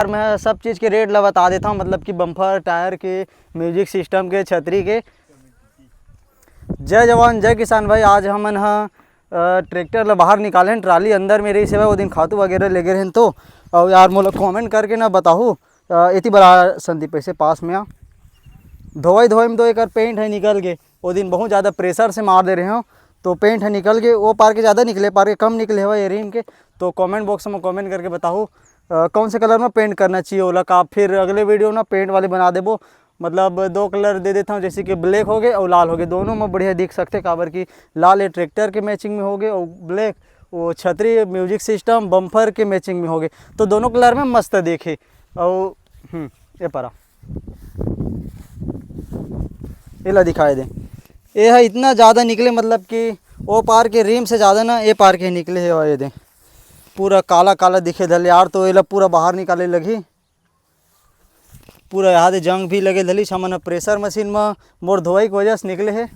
यार मैं सब चीज़ के रेट ला बता देता हूँ, मतलब कि बम्पर, टायर के, म्यूजिक सिस्टम के, छतरी के। जय जवान जय किसान भाई। आज हमन हाँ ट्रैक्टर ला बाहर निकाले हैं, ट्राली अंदर में रही से वो दिन खातू वगैरह ले गए हैं। तो और यार मोला कमेंट करके ना बताओ इतनी बड़ा संदीप ऐसे पास में आ धोई में तो एक पेंट है निकल गए। वो दिन बहुत ज़्यादा प्रेशर से मार दे रहे हो तो पेंट है निकल गए। वो पार के ज़्यादा निकले, पार के कम निकले हुआ एरिन के। तो कमेंट बॉक्स में कमेंट करके बताओ कौन से कलर में पेंट करना चाहिए ओला का। फिर अगले वीडियो ना पेंट वाले बना देबो, मतलब दो कलर दे देता हूँ, जैसे कि ब्लैक हो गए और लाल हो गए। दोनों में बढ़िया दिख सकते, काबर की लाल ये ट्रैक्टर के मैचिंग में हो गए और ब्लैक वो छतरी म्यूजिक सिस्टम बम्फर के मैचिंग में हो गए। तो दोनों कलर में मस्त देखे। और ये परा ये ला दिखाए दे। ये है इतना ज़्यादा निकले, मतलब कि वो पार के रिम से ज़्यादा ना ये पार के निकले है। ये दे पूरा काला काला दिखे धले यार। तो ये ला पूरा बाहर निकाले लगी, पूरा यहाँ दे जंग भी लगे धली सामान प्रेशर मशीन में मोर धोई की वजह से निकले है।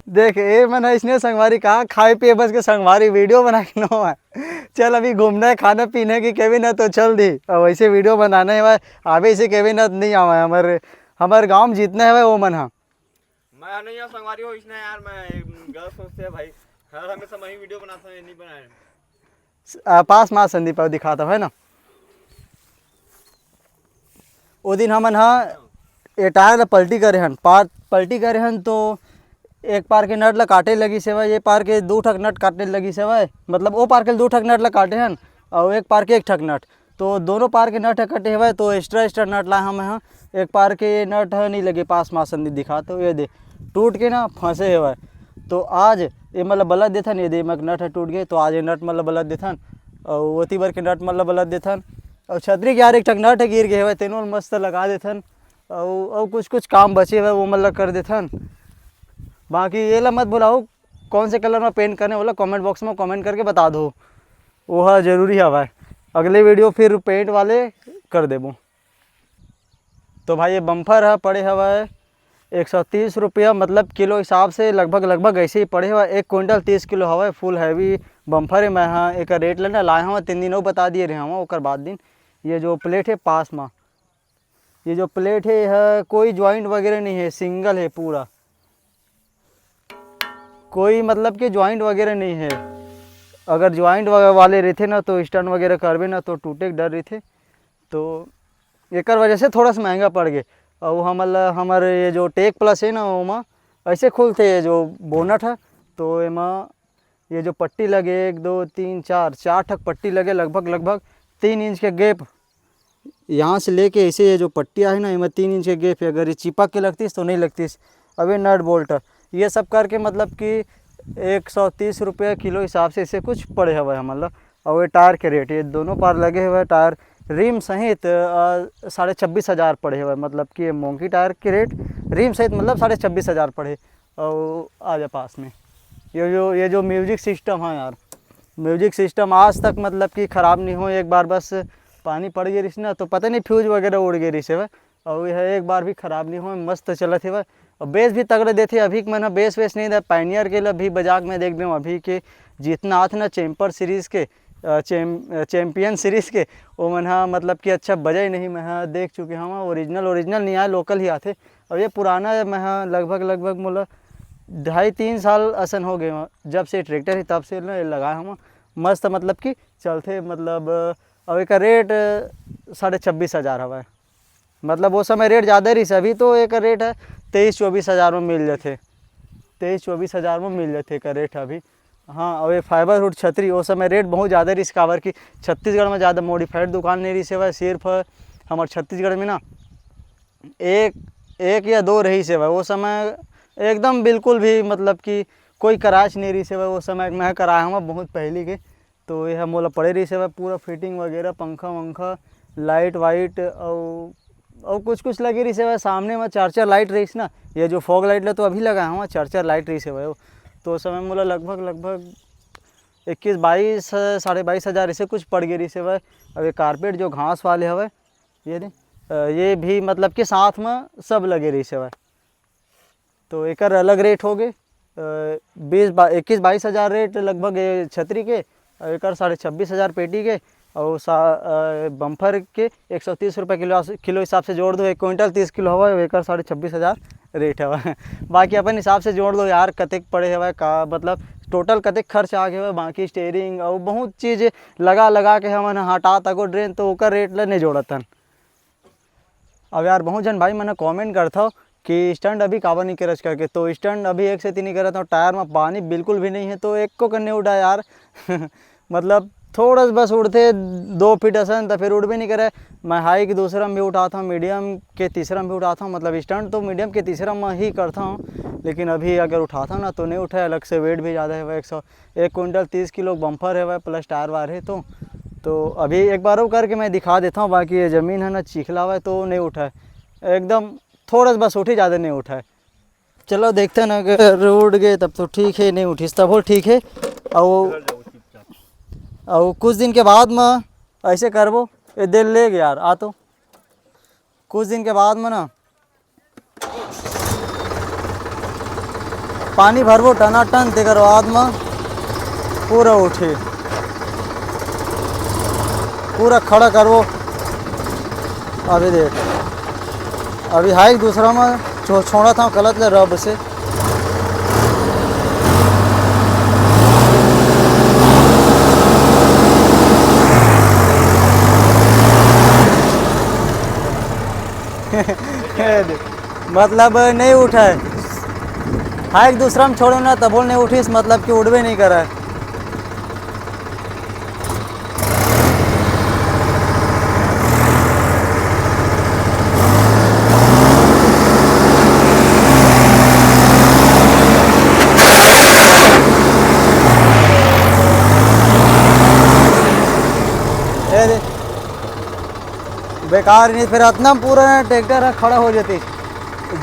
देख ये मैंने इसने संगवारी कहा खाए पिए बस के संगवारी वीडियो बना के नो है। चल अभी घूमना है, खाना पीने की केवी ना तो चल दी। और वैसे वीडियो बनाना है आवे इसे केवी ना नहीं आवा। हमारे गाँव में जितने है वो मन हाँ मैं नहीं यार संगवारी हो इसने यार। मैं गलत सोचते हैं भाई, हर हमेशा मैं ही वीडियो बनाता हूँ, ये नहीं बनाए। पास माँ संदीप दिखाता है ना। वो दिन हमन हाँ ये टायर ला पलटी करे हन, पलटी करे हन। तो एक पार के नट ला काटे लगी सेवा, ये पार के दो ठक नट काटने लगी सेवा। मतलब वो पार के दो ठक नट ला काटे हन और एक पार के एक ठक नट। तो दोनों पार के नट कटे हुए तो एक्स्ट्रा नट लाए हम यहाँ। एक पार के नट नहीं लगे पास माँ संदीप दिखा। तो ये दे टूट के ना फंसे हुए। तो आज ये मतलब बलद देथन, ये दे मक नट है टूट गए। तो आज ये नट मतलब बलद देथन और ओती बार के नट मतलब बलद देथन। और छतरी के यार एक ठक नट है गिर गए हुए, तेनों मस्त लगा देथन। और कुछ काम बचे हुए वो मतलब कर देथन। बाकी ये ला मत बुलाओ कौन से कलर में पेंट करने वाला, कमेंट बॉक्स में कमेंट करके बता दो, वो है ज़रूरी हवा है। अगले वीडियो फिर पेंट वाले कर देबो। तो भाई ये बम्फर है पड़े हुआ है 130 रुपया, मतलब किलो हिसाब से लगभग ऐसे ही पड़े हुआ। 1 क्विंटल 30 किलो हवा। फुल हैवी बम्फर है। मैं हाँ एक रेट लेना लाए हुआ 3 दिन बता दिए रहे हुआ। और बाद दिन ये जो प्लेट है पास में, ये जो प्लेट है कोई ज्वाइंट वगैरह नहीं है, सिंगल है पूरा, कोई मतलब कि ज्वाइंट वगैरह नहीं है। अगर ज्वाइंट वाले रहते ना तो स्टैंड वगैरह करवे ना तो टूटे के डर रहते। तो एक वजह से थोड़ा सा महंगा पड़ गए। और हमारे ये जो टेक प्लस है ना वो ऐसे खुलते है जो बोनट है। तो एमा ये जो पट्टी लगे 1 2 3 4 ठक पट्टी लगे, लगभग 3 इंच के गैप यहाँ से लेके ऐसे ये जो पट्टियाँ है ना इनमें 3 इंच के गैप है। अगर ये चिपक के लगती तो नहीं लगती। अब ये नट बोल्ट ये सब करके मतलब कि 130 रुपये किलो हिसाब से इसे कुछ पड़े हुए हैं मतलब। और ये टायर के रेट ये दोनों पार लगे हुए टायर रिम सहित 26,500 पड़े हुए। मतलब कि ये मोंकी टायर के रेट रिम सहित मतलब 26,500 पड़े। और आ जा पास में ये जो म्यूजिक सिस्टम है यार, म्यूजिक सिस्टम आज तक मतलब कि ख़राब नहीं हो। एक बार बस पानी पड़ गई रही ना तो पता नहीं फ्यूज वगैरह उड़ गई रही से वह। और यह एक बार भी ख़राब नहीं हो, मस्त चलत है वह। और बेस भी तगड़े देते अभी के मैंने बेस नहीं दे पाइनियर के लिए भी बजाक में देख दूँ अभी के जितना आथ ना चैम्पर सीरीज़ के चैम्पियन सीरीज़ के वो मन मतलब कि अच्छा बजाई नहीं। मैं देख चुके हाँ ओरिजिनल नहीं आए, लोकल ही आते। और ये पुराना मैं लगभग मतलब 2.5-3 साल असन हो गए जब से ट्रैक्टर ही तब से लगाया हम मस्त, मतलब कि चलते। मतलब अब एक रेट 26,500 हवा है। मतलब वो समय रेट ज़्यादा रही से, अभी तो एक रेट है 23-24 हज़ार में मिल जाते। 23-24 हज़ार में मिल जाते का रेट अभी। हाँ और ये फाइबर हुड छतरी वो समय रेट बहुत ज़्यादा रही काबर की छत्तीसगढ़ में ज़्यादा मॉडिफाइड दुकान नहीं रही सेवा। सिर्फ हमारे छत्तीसगढ़ में ना एक या 2 रही सेवा। वो समय एकदम बिल्कुल भी मतलब कि कोई कराच नहीं रही सेवा। वो समय मैं कराया हूँ बहुत पहले के। तो यह मोला पड़े रही सेवा पूरा फिटिंग वगैरह पंखा वंखा लाइट वाइट और कुछ लगी रही सेवा। सामने में 4 लाइट रही ना, ये जो फॉग लाइट तो अभी लगाया हूँ 4 लाइट रही सेवा। तो उस समय मोला लगभग 21-22 22,500 ऐसे कुछ पड़ गई रही सेवा। अब ये कारपेट जो घास वाले हवे ये भी मतलब कि साथ में सब लगे रही सेवा। तो एक अलग रेट हो गए 21-22 हज़ार रेट लगभग छतरी के। और एक 26,500 पेटी के और बम्फर के 130 रुपये किलो हिसाब से जोड़ दो, 1 क्विंटल 30 किलो हवा एक 26,000 रेट है। बाकी अपन हिसाब से जोड़ दो यार कतेक पड़े हवा का, मतलब टोटल कतेक खर्च आ गया, बाकी स्टेयरिंग और बहुत चीज़ लगा के हमन हटा तको ड्रेन, तो ओकर रेट ला नहीं जोड़तन। अब यार बहुत जन भाई मैंने कमेंट करता हो कि स्टंट अभी काबर नहीं करज करके, तो स्टंट अभी एक से तीन नहीं करता हूँ, टायर में पानी बिल्कुल भी नहीं है तो एक को करने उड़ा यार मतलब थोड़ा बस उड़ते 2 फीट असन तो फिर उड़ भी नहीं करे। मैं हाई के दूसरा में भी उठाता हूँ, मीडियम के तीसरा में भी उठाता हूँ, मतलब स्टंट तो मीडियम के तीसरा में ही करता हूँ, लेकिन अभी अगर उठाता हूँ ना तो नहीं उठा। अलग से वेट भी ज़्यादा है वह 1 क्विंटल 30 किलो बम्फर है वह, प्लस टायर वार है, तो अभी एक बार वो करके मैं दिखा देता हूँ। बाकी ये ज़मीन है ना चिखला हुआ है तो नहीं उठा है, एकदम थोड़ा सा बस उठी, ज़्यादा नहीं उठा है। चलो देखते हैं ना, अगर उठ गए तब तो ठीक है, नहीं उठी तब वो ठीक है। और कुछ दिन के बाद में ऐसे करबो, ये दिल ले गया यार आ, तो कुछ दिन के बाद में ना पानी भरबो टनाटन, तेकर बाद में पूरा उठे, पूरा खड़ा करबो। अभी देख, अभी हाइक दूसरा में छोड़ा था गलत ले रब से मतलब नहीं उठा है। हाइक दूसरा में छोड़ो ना तब नहीं उठी, इस मतलब कि उड़वे नहीं करा है। बेकार नहीं, फिर इतना पूरा ट्रैक्टर खड़ा हो जाती,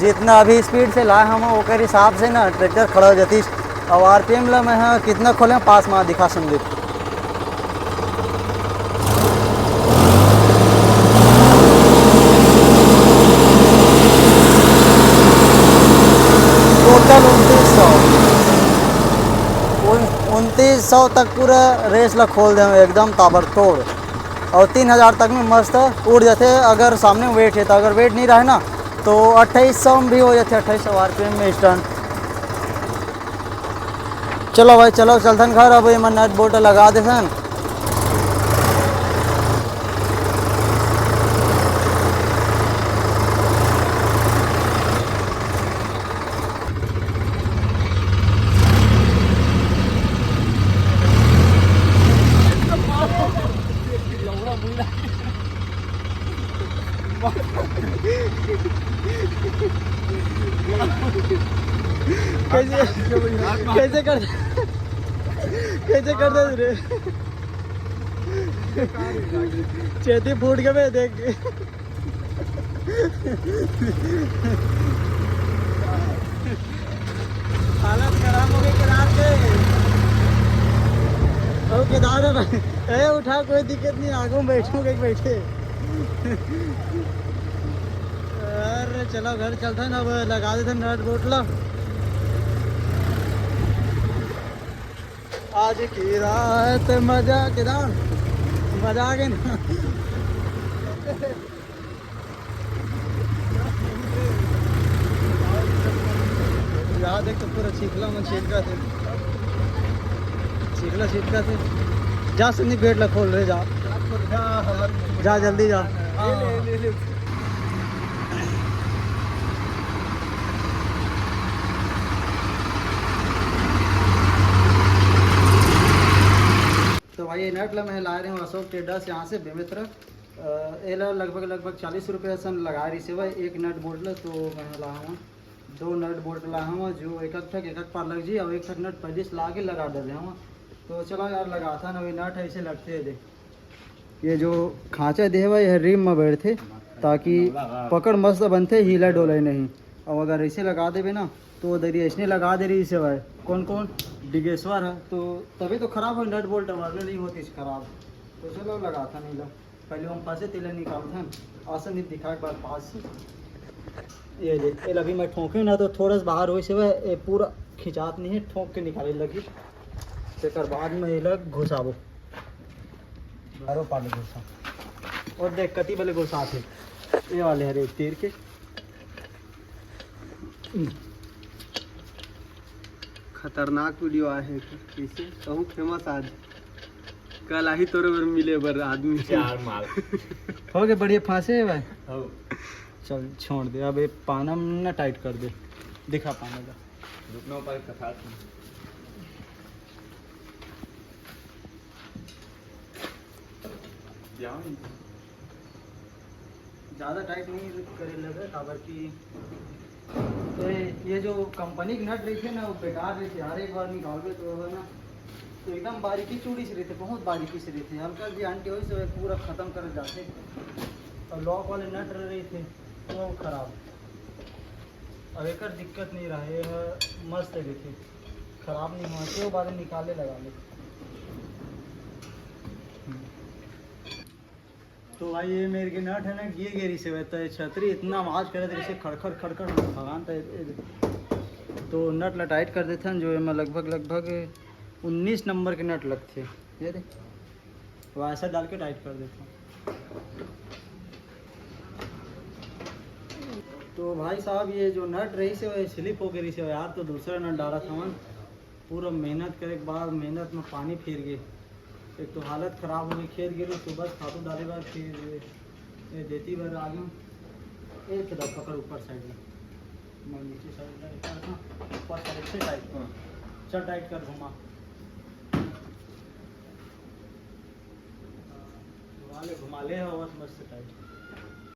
जितना अभी स्पीड से लाए हम ओकर हिसाब से ना ट्रैक्टर खड़ा हो जाती। और आरपीएम ला मैं हाँ कितना खोले पास में दिखा समझे, टोटल 2900 तक पूरा रेस ला खोल दें एकदम ताबड़तोड़, और 3000 तक में मस्त उड़ जाते। अगर सामने वेट है तो, अगर वेट नहीं रहे ना तो 2800 में भी हो जाते, 2800 आरपीएम में स्टंट। चलो भाई चलो चलथन घर, अब मैं नट बोल्ट लगा देथन। कैसे कर दे रे, चेती फूट के मैं देख के हालत खराब हो गई केदार के। ओ केदार है उठा, कोई दिक्कत नहीं, आगू में बैठूंगे बैठे। अरे चलो घर चलता ना, अब लगा देते नट बोल्ट ला। आज की रात मजा केदार, मजा आ गया ना। याद है तो पूरा चीखला में छिटका थे, छिटका थे। जा सुनी गेट ला खोल रहे, जा जल्दी जा। तो भाई ये नट ला मैं ला रहे हूँ अशोक ट्रेडर्स यहाँ से बेमित्र। ये लगभग 40 रुपये सन लगा रही से भाई एक नट बोल्ट ला। तो मैं ला हूँ 2 नट बोल्ट ला हूँ जो एक पर लग जी, और एक नट पहले से ला के लगा दे रहे हूँ। तो चलो यार लगाता ना, वही नट ऐसे लगते हैं। देख ये जो खाँचा दे भाई यह रिम में बैठते ताकि पकड़ मस्त बनते, हीला डोले नहीं। और अगर ऐसे लगा देवे ना तो दरी ऐसे लगा दे रही इसे भाई कौन डिगेश्वर है, तो तभी तो ख़राब हो नट बोल्ट वरना नहीं होती ख़राब। तो चलो लगाता नहीं ला, पहले हम पास तेल निकालते हैं आसन नहीं दिखा एक बार पास। ये देख ये अभी मैं ठोंके ना तो थोड़ा सा बाहर हो से वह पूरा खिंचात नहीं है, ठोंक के निकाले लगी। फिर बाद में ये लग घुसाबो बारो पाले घुसा और देख कति वाले घुसा थे ये वाले हरे तीर के खतरनाक वीडियो आए है कैसे कहूँ फेमस आज कल आही तोरे बर मिले बर आदमी चार माल हो गए बढ़िया फांसे है भाई हो चल छोड़ दे अब ये पाना ना टाइट कर दे दिखा पाना का रुकना पर कथा ज़्यादा टाइट नहीं करे लगे काबर की तो ये जो कंपनी की नट रही थी ना वो बेकार रही थी हर एक बार निकालोगे तो है ना तो एकदम बारीकी चूड़ी से रहते बहुत बारीकी से रहते हल्का भी आंटी हो से पूरा ख़त्म कर जाते और लॉक वाले नट रहे थे तो वो खराब अब एक दिक्कत नहीं रहा है मस्त है देखिए खराब नहीं हुआ तो बाद में निकाले लगा ले तो भाई ये मेरे के नट है ना गिर गिरी से रहता है छतरी इतना आवाज़ करे थे जैसे खड़खड़ खड़खड़ भगवान था तो नट ला टाइट कर देते हैं जो मैं लगभग 19 नंबर के नट लगते ये देख वो ऐसा डाल के टाइट कर देता हूँ तो भाई साहब ये जो नट रही से वो स्लिप हो गई से यार तो दूसरा नट डाला था मैं पूरा मेहनत करे के बाद मेहनत में पानी फिर गए एक तो हालत ख़राब हो गई खेत गिरी सुबह खातू डाले बाद फिर ये देती बार आगे एक दफ़ा पकड़ ऊपर साइड में मैं नीचे साइड ऊपर साइड से टाइट चल टाइट कर घुमा घुमा ले हवा मस्त टाइट